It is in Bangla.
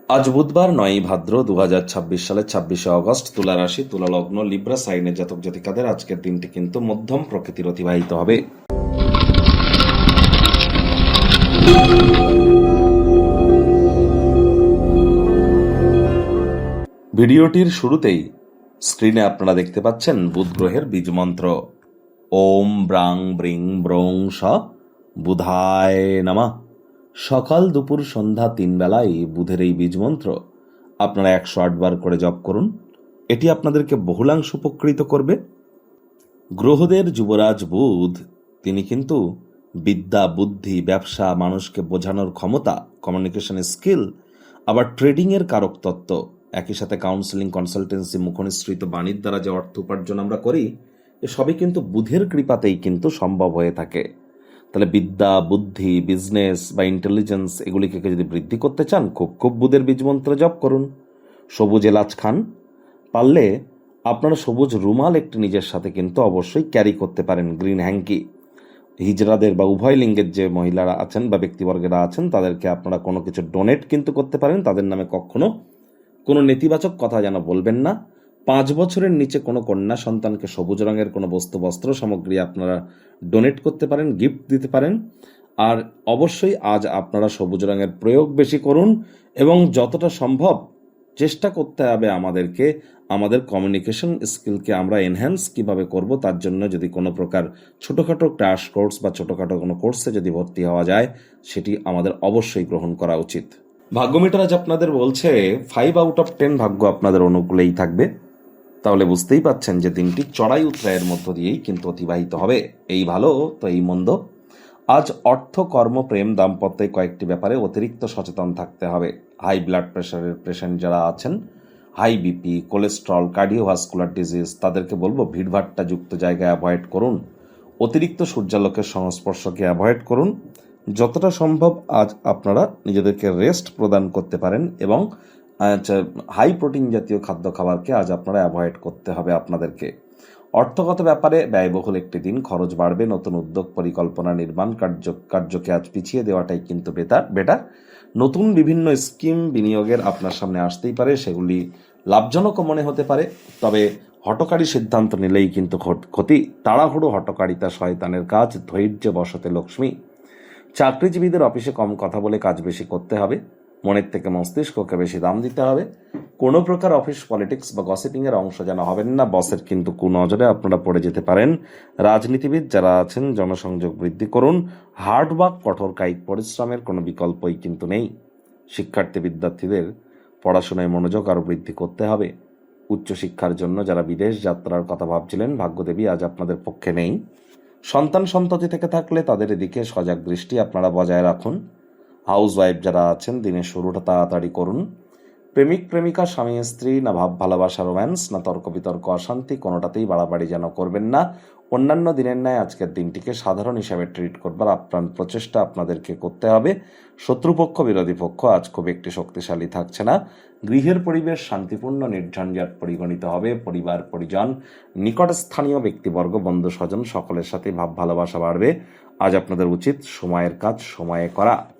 আজ বুধবার 9ই ভাদ্র 2026 সালের 26শে অগস্ট। তুলা রাশি, তুলা লগ্ন, লিব্রা সাইনের জাতক জাতিকাদের আজকের দিনটি কিন্তু মধ্যম প্রকৃতির অতিবাহিত হবে। ভিডিওটির শুরুতেই স্ক্রিনে আপনারা দেখতে পাচ্ছেন বুধ গ্রহের বীজ মন্ত্র ওম ব্রাং ব্রিং ব্রং স বুধায় নমঃ। সকাল দুপুর সন্ধ্যা 3 বেলায় বুধের এই বীজ মন্ত্র আপনারা 108 বার করে জপ করুন। এটি আপনাদেরকে বহুলাংশ উপকৃত করবে। গ্রহদের যুবরাজ বুধ, তিনি কিন্তু বিদ্যা, বুদ্ধি, ব্যবসা, মানুষকে বোঝানোর ক্ষমতা, কমিউনিকেশন স্কিল, আবার ট্রেডিংয়ের কারক তত্ত্ব, একই সাথে কাউন্সেলিং, কনসালটেন্সি, মুখনিসৃত বাণীর দ্বারা যে অর্থ উপার্জন আমরা করি, এসবই কিন্তু বুধের কৃপাতেই কিন্তু সম্ভব হয়ে থাকে। তাহলে বিদ্যা, বুদ্ধি, বিজনেস বা ইন্টেলিজেন্স এগুলিকে যদি বৃদ্ধি করতে চান, খুব বুধের বীজ মন্ত্র জপ করুন। সবুজ এলাচ খান, পারলে আপনারা সবুজ রুমাল একটি নিজের সাথে কিন্তু অবশ্যই ক্যারি করতে পারেন। গ্রিন হ্যাঙ্কি, হিজড়াদের বা উভয় লিঙ্গের যে মহিলারা আছেন বা ব্যক্তিবর্গেরা আছেন, তাদেরকে আপনারা কোনো কিছু ডোনেট কিন্তু করতে পারেন। তাদের নামে কখনো কোনো নেতিবাচক কথা যেন বলবেন না। 5 বছরের নিচে কোনো কন্যা সন্তানকে সবুজ রঙের কোনো বস্তু, বস্ত্র সামগ্রী আপনারা ডোনেট করতে পারেন, গিফট দিতে পারেন। আর অবশ্যই আজ আপনারা সবুজ রঙের প্রয়োগ বেশি করুন এবং যতটা সম্ভব চেষ্টা করতে হবে আমাদেরকে আমাদের কমিউনিকেশন স্কিলকে আমরা এনহ্যান্স কিভাবে করব, তার জন্য যদি কোনো প্রকার ছোটোখাটো ক্র্যাশ কোর্স বা ছোটোখাটো কোনো কোর্সে যদি ভর্তি হওয়া যায়, সেটি আমাদের অবশ্যই গ্রহণ করা উচিত। ভাগ্যমিটার আজ আপনাদের বলছে 5 আউট অফ 10 ভাগ্য আপনাদের অনুকূলেই থাকবে। তাহলে বুঝতেই পাচ্ছেন যে দিনটি চড়াই উতরাইয়ের মধ্য দিয়েই কিন্তু অতিবাহিত হবে। এই ভালো তো এই মন্দ। আজ অর্থ, কর্ম, প্রেম, দাম্পত্যে কয়েকটি ব্যাপারে অতিরিক্ত সচেতন থাকতে হবে। হাই ব্লাড প্রেশারের পেশেন্ট যারা আছেন, high BP, cholesterol, cardiovascular disease, তাদেরকে বলবো ভিড়ভাট্টা যুক্ত জায়গায় অ্যাভয়েড করুন। অতিরিক্ত সূর্যালোকের সংস্পর্শকে অ্যাভয়েড করুন। যতটা সম্ভব আজ আপনারা নিজেদেরকে রেস্ট প্রদান করতে পারেন এবং হাই প্রোটিন জাতীয় খাদ্য খাবারকে আজ আপনারা অ্যাভয়েড করতে হবে আপনাদেরকে। অর্থগত ব্যাপারে ব্যয়বহুল একটি দিন, খরচ বাড়বে। নতুন উদ্যোগ, পরিকল্পনা, নির্মাণ কার্যকে আজ পিছিয়ে দেওয়াটাই কিন্তু বেটার। নতুন বিভিন্ন স্কিম বিনিয়োগের আপনার সামনে আসতেই পারে, সেগুলি লাভজনকও মনে হতে পারে। তবে হঠকারী সিদ্ধান্ত নিলেই কিন্তু ক্ষতি। তাড়াহুড়ো হঠকারিতা শয়তানের কাজ, ধৈর্য বশতে লক্ষ্মী। চাকরিজীবীদের অফিসে কম কথা বলে কাজ বেশি করতে হবে। মনের থেকে মস্তিষ্ককে বেশি দাম দিতে হবে। কোনো প্রকার অফিস পলিটিক্স বা গসিপিংয়ের অংশ যেন হবেন না। বসের কিন্তু কুনজরে আপনারা পড়ে যেতে পারেন। রাজনীতিবিদ যারা আছেন, জনসংযোগ বৃদ্ধি করুন। হার্ডওয়ার্ক, কঠোর কায়িক পরিশ্রমের কোনো বিকল্পই কিন্তু নেই। শিক্ষার্থী বিদ্যার্থীদের পড়াশোনায় মনোযোগ আরও বৃদ্ধি করতে হবে। উচ্চশিক্ষার জন্য যারা বিদেশ যাত্রার কথা ভাবছিলেন, ভাগ্যদেবী আজ আপনাদের পক্ষে নেই। সন্তান সন্ততি থেকে থাকলে তাদের এদিকে সজাগ দৃষ্টি আপনারা বজায় রাখুন। হাউস ওয়াইফ যারা আছেন, দিনের শুরুটা তাড়াতাড়ি করুন। প্রেমিক প্রেমিকা, স্বামী স্ত্রী, না ভাব ভালোবাসা, রোম্যান্স, না তর্ক বিতর্ক, অশান্তি, কোনোটাতেই বাড়াবাড়ি যেন করবেন না। অন্যান্য দিনের ন্যায় আজকের দিনটিকে সাধারণ হিসাবে ট্রিট করবার আপ্রাণ প্রচেষ্টা আপনাদেরকে করতে হবে। শত্রুপক্ষ, বিরোধী পক্ষ আজ খুব একটি শক্তিশালী থাকছে না। গৃহের পরিবেশ শান্তিপূর্ণ, নির্ঝঞ্ঝাট পরিগণিত হবে। পরিবার, পরিজন, নিকটস্থানীয় ব্যক্তিবর্গ, বন্ধু স্বজন সকলের সাথে ভাব ভালোবাসা বাড়বে। আজ আপনাদের উচিত সময়ের কাজ সময়ে করা।